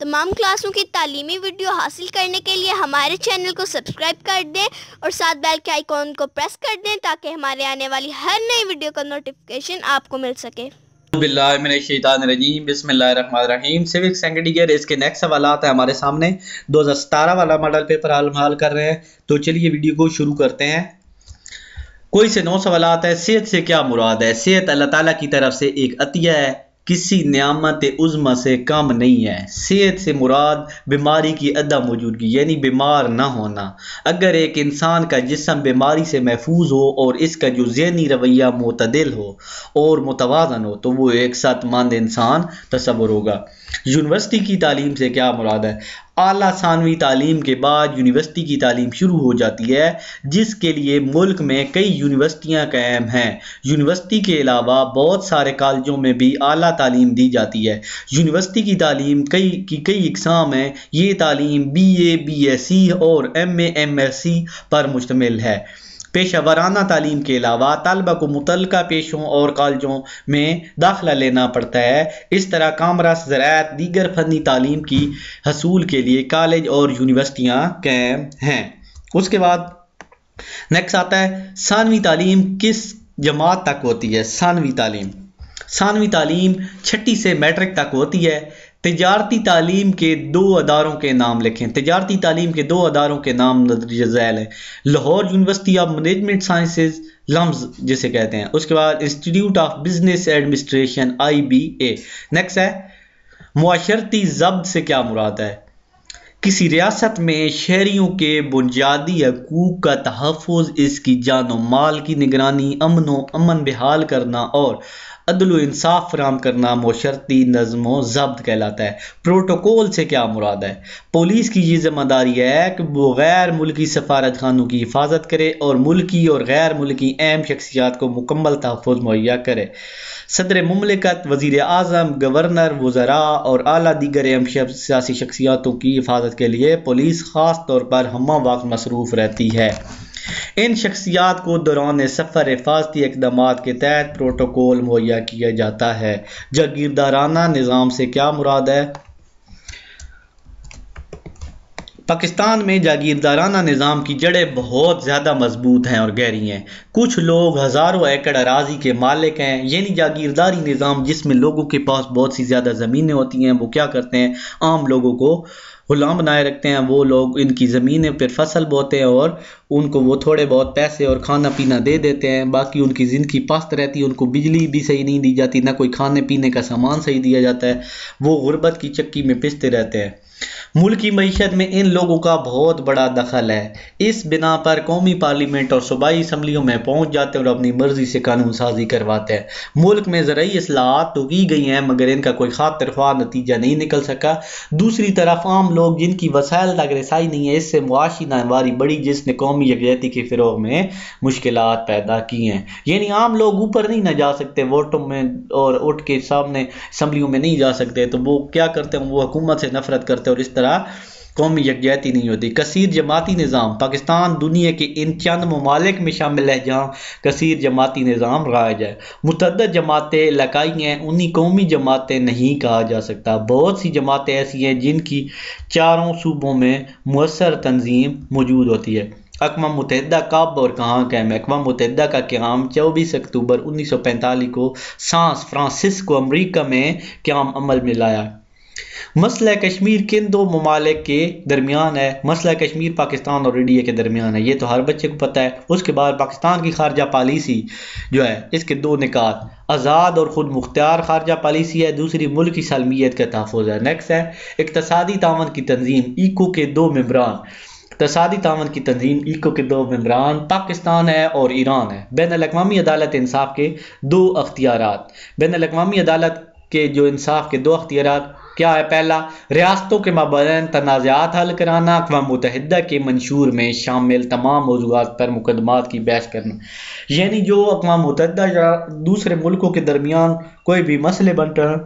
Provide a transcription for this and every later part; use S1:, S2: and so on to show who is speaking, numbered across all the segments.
S1: तमाम क्लासों की तालीमी वीडियो हासिल करने के लिए हमारे चैनल को सब्सक्राइब कर दें और साथ बेल के आइकॉन को प्रेस कर दें ताकि हमारे आने वाली हर नई वीडियो का नोटिफिकेशन आपको मिल सके।
S2: बिस्मिल्लाहिर्रहमानिर्रहीम। सिविक सेकेंड ईयर इसके नेक्स्ट सवालात है हमारे सामने। 2017 वाला मॉडल पेपर हल कर रहे हैं, तो चलिए वीडियो को शुरू करते हैं। कोई से 9 सवालात है। सेहत से क्या मुराद है? सेहत अल्लाह ताला की तरफ से एक अतिया है, किसी नियामत उज़्मा से कम नहीं है। सेहत से मुराद बीमारी की अदम मौजूदगी यानी बीमार ना होना। अगर एक इंसान का जिस्म बीमारी से महफूज हो और इसका जो ज़हनी रवैया मुतदिल हो और मुतवाज़न हो तो वो एक सेहतमंद इंसान तस्वुर होगा। यूनिवर्सिटी की तालीम से क्या मुराद है? आला सानवी तालीम के बाद यूनिवर्सिटी की तालीम शुरू हो जाती है, जिसके लिए मुल्क में कई यूनिवर्सिटियां कायम हैं। यूनिवर्सिटी के अलावा बहुत सारे कॉलेजों में भी आला तालीम दी जाती है। यूनिवर्सिटी की तालीम कई इकसाम हैं। ये तालीम BA, BSc और MA, MSc पर मुश्तमिल है। पेशेवराना तालीम के अलावा तलबा को मुतल्लिका पेशों और कॉलेजों में दाखिला लेना पड़ता है। इस तरह कामर्स, ज़राअत, दीगर फ़नी तालीम की हसूल के लिए कॉलेज और यूनिवर्सिटियाँ कायम हैं। उसके बाद नेक्स्ट आता है सानवी तालीम किस जमात तक होती है? सानवी तालीम 6ठी से मैट्रिक तक होती है। तिजारती तालीम के 2 अदारों के नाम लिखें। तिजारती तालीम के 2 अदारों के नाम झैल हैं। Lahore university of management sciences LUMS जिसे कहते हैं। उसके बाद institute of business administration IBA। Next है मुआशरती ज़ब्त से क्या मुराद है? किसी रियासत में शहरियों के बुनियादी हकूक़ का तहफ़्फ़ुज़, इसकी जान और माल की निगरानी, अमन बहाल करना और अदल व इंसाफ फराहम करना मुआशरती नज़्म व ज़ब्त कहलाता है। प्रोटोकॉल से क्या मुराद है? पुलिस की ये जिम्मेदारी है कि वो गैर मुल्की सफारत खानों की हिफाजत करे और मुल्की और गैर मुल्की अहम शख्सियात को मुकम्मल तहफ़्फ़ुज़ मुहैया करे। सदर मुमलिकत, वज़ीर आज़म, गवर्नर, वज़रा और आला दीगर अहम सियासी शख्सियातों की हिफाजत के लिए पुलिस ख़ास तौर पर हम्मा वक्त मसरूफ़ रहती है। इन शख्सियात को दौरान सफ़र हिफाजती इक़दामात के तहत प्रोटोकॉल मुहैया किया जाता है। जागीरदाराना निज़ाम से क्या मुराद है? पाकिस्तान में जागीरदाराना निज़ाम की जड़ें बहुत ज़्यादा मजबूत हैं और गहरी हैं। कुछ लोग हज़ारों एकड़ अराज़ी के मालिक हैं, यानी जागीरदारी निज़ाम जिसमें लोगों के पास बहुत सी ज़्यादा ज़मीनें होती हैं। वो क्या करते हैं? आम लोगों को गुलाम बनाए रखते हैं। वो लोग इनकी ज़मीनें पर फसल बोते हैं और उनको वो थोड़े बहुत पैसे और खाना पीना दे देते हैं। बाकी उनकी ज़िंदगी पस्त रहती है। उनको बिजली भी सही नहीं दी जाती, ना कोई खाने पीने का सामान सही दिया जाता है। वो गुर्बत की चक्की में पिसते रहते हैं। मुल्क की मईशत में इन लोगों का बहुत बड़ा दखल है। इस बिना पर कौमी पार्लियामेंट और सूबाई असम्बलियों में पहुंच जाते हैं और अपनी मर्जी से कानून साजी करवाते हैं। मुल्क में ज़राई इस्लाहात तो की गई हैं, मगर इनका कोई खातिर ख्वाह नतीजा नहीं निकल सका। दूसरी तरफ आम लोग जिनकी वसाइल तक रसाई नहीं है, इससे मुआशी नाहवारी बढ़ी, जिसने कौमी यकजहती के फ़रोग़ में मुश्किलात पैदा की हैं। यानी आम लोग ऊपर नहीं ना जा सकते वोटों में और उठ के सामने असम्बलियों में नहीं जा सकते, तो वो क्या करते हैं? वो हुकूमत से नफरत करते हैं और इस तरह कौमी यकजहती नहीं होती। कसीर जमाती निज़ाम। पाकिस्तान दुनिया के इन चंद ममालिक में शामिल है जहाँ कसीर जमाती निज़ाम राइज है। मुतअद्दिद जमातें इलाकाई हैं, उन्हीं कौमी जमातें नहीं कहा जा सकता। बहुत सी जमातें ऐसी हैं जिनकी चारों सूबों में मुअस्सर तंजीम मौजूद होती है। अक़वाम मुत्तहिदा कब और कहाँ कायम है? अक़वाम मुत्तहिदा का क़याम 24 अक्टूबर 1945 को सांस फ्रांसिस्को अमरीका में क़याम अमल में लाया। मसला कश्मीर किन 2 ममालिक के दरमियान है? मसला कश्मीर पाकिस्तान और इंडिया के दरमियान है, ये तो हर बच्चे को पता है। उसके बाद पाकिस्तान की खारजा पॉलिसी जो है, इसके 2 निकात, आज़ाद और खुद मुख्तियार खारजा पॉलिसी है, दूसरी मुल्क की सालमियत का तहफ़्फ़ुज़ है। नेक्स्ट है इक़्तिसादी तावन की तंजीम। इको के 2 मेंबरान। इक़्तिसादी तावन की तंजीम इको के 2 मेंबरान पाकिस्तान है और ईरान है। बैनुल-अक़वामी अदालत इंसाफ के 2 अख्तियारात। बैनुल-अक़वामी अदालत के जो इंसाफ के 2 अख्तियारात क्या है? पहला, रियासतों के माबैन तनाज़ात हल कराना। अक़वाम मुत्तहिदा के मंशूर में शामिल तमाम मौज़ूआत पर मुकदमात की बहस करना। यानी जो अक़वाम मुत्तहिदा या दूसरे मुल्कों के दरमियान कोई भी मसले बनते हैं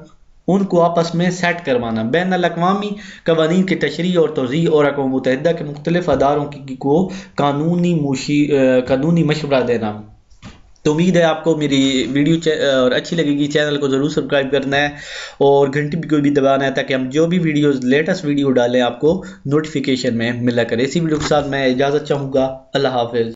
S2: उनको आपस में सेट करवाना। बैनुल-अक़वामी क़वानीन की तशरीह और तौज़ीह और अक़वाम मुत्तहिदा के मुख्तलिफ़ अदारों को कानूनी मशवरा देना। तो उम्मीद है आपको मेरी वीडियो और अच्छी लगेगी। चैनल को ज़रूर सब्सक्राइब करना है और घंटी को भी दबाना है ताकि हम जो भी वीडियोस लेटेस्ट वीडियो डालें आपको नोटिफिकेशन में मिला करे। इसी वीडियो के साथ मैं इजाज़त चाहूँगा। अल्लाह हाफिज़।